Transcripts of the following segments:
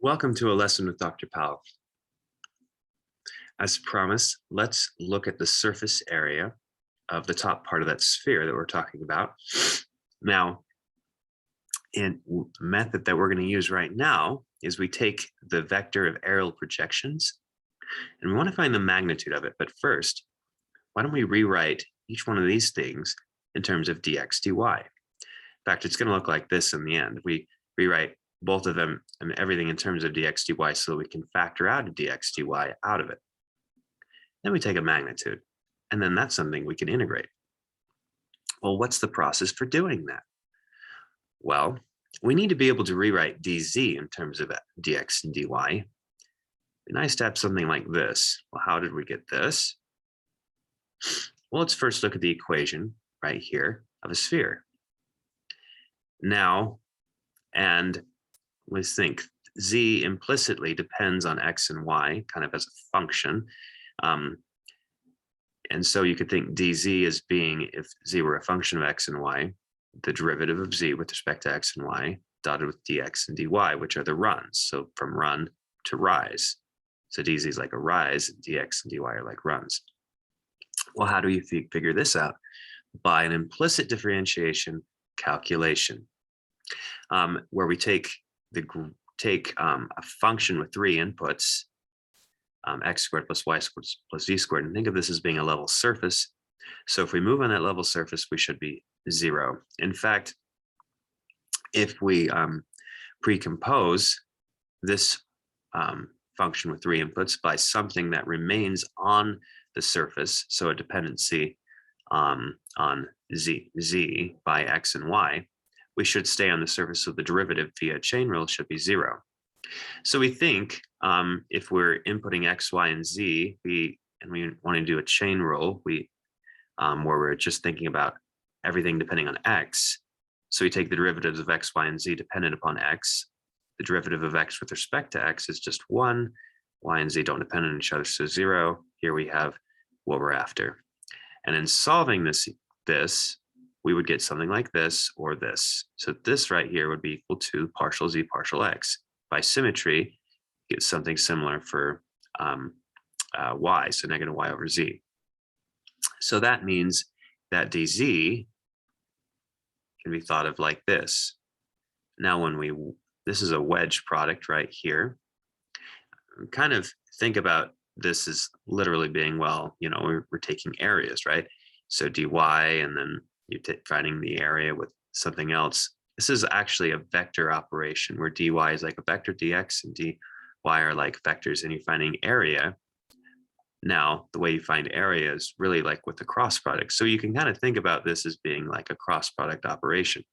Welcome to a lesson with Dr. Powell. As promised, let's look at the surface area of the top part of that sphere that we're talking about. Now, in method that we're going to use right now is we take the vector of aerial projections and we want to find the magnitude of it. But first, why don't we rewrite each one of these things in terms of dx, dy? In fact, it's going to look like this in the end. We rewrite both of them and everything in terms of dx, dy so that we can factor out a dx, dy out of it. Then we take a magnitude, and then that's something we can integrate. Well, what's the process for doing that? Well, we need to be able to rewrite dz in terms of dx and dy. It'd be nice to have something like this. Well, how did we get this? Well, let's first look at the equation right here of a sphere. Now, and let's think z implicitly depends on x and y kind of as a function. And so you could think dz as being, if z were a function of x and y, the derivative of z with respect to x and y dotted with dx and dy, which are the runs. So from run to rise. So dz is like a rise, and dx and dy are like runs. Well, how do you figure this out? By an implicit differentiation calculation, where we take a function with three inputs, x squared plus y squared plus z squared, and think of this as being a level surface. So if we move on that level surface, we should be 0. In fact, if we precompose this function with three inputs by something that remains on the surface, so a dependency on z by x and y, we should stay on the surface, so the derivative via chain rule should be 0. So we think if we're inputting x, y, and z, we want to do a chain rule, where we're just thinking about everything depending on x. So we take the derivatives of x, y, and z dependent upon x. The derivative of x with respect to x is just 1. Y and z don't depend on each other, so 0. Here we have what we're after. And in solving this, we would get something like this or this. So this right here would be equal to partial z partial x. By symmetry, get something similar for y, so negative y over z. So that means that dz can be thought of like this. Now, this is a wedge product right here. Kind of think about this as literally being, well, we're taking areas, right? So dy, and then you're finding the area with something else. This is actually a vector operation where dy is like a vector, dx and dy are like vectors, and you're finding area. Now, the way you find area is really like with the cross product. So you can kind of think about this as being like a cross product operation.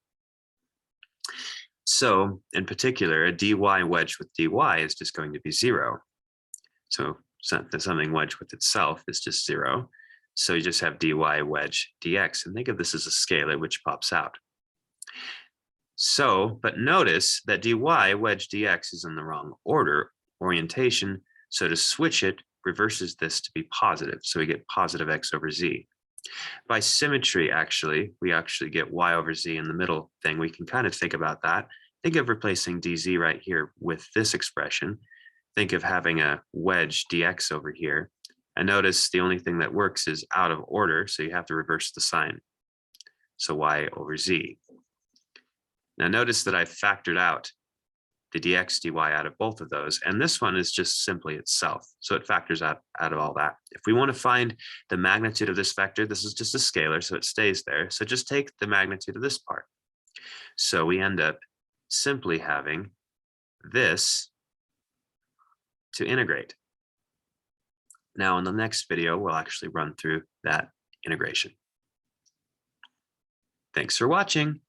So in particular, a dy wedged with dy is just going to be 0. So something wedged with itself is just 0. So you just have dy wedge dx, and think of this as a scalar which pops out. So, but notice that dy wedge dx is in the wrong orientation. So to switch it, reverses this to be positive. So we get positive x over z. By symmetry, we actually get y over z in the middle thing. We can kind of think about that. Think of replacing dz right here with this expression. Think of having a wedge dx over here. And notice the only thing that works is out of order, so you have to reverse the sign. So y over z. Now notice that I factored out the dx, dy out of both of those, and this one is just simply itself. So it factors out of all that. If we want to find the magnitude of this vector, this is just a scalar, so it stays there. So just take the magnitude of this part. So we end up simply having this to integrate. Now in the next video, we'll actually run through that integration. Thanks for watching.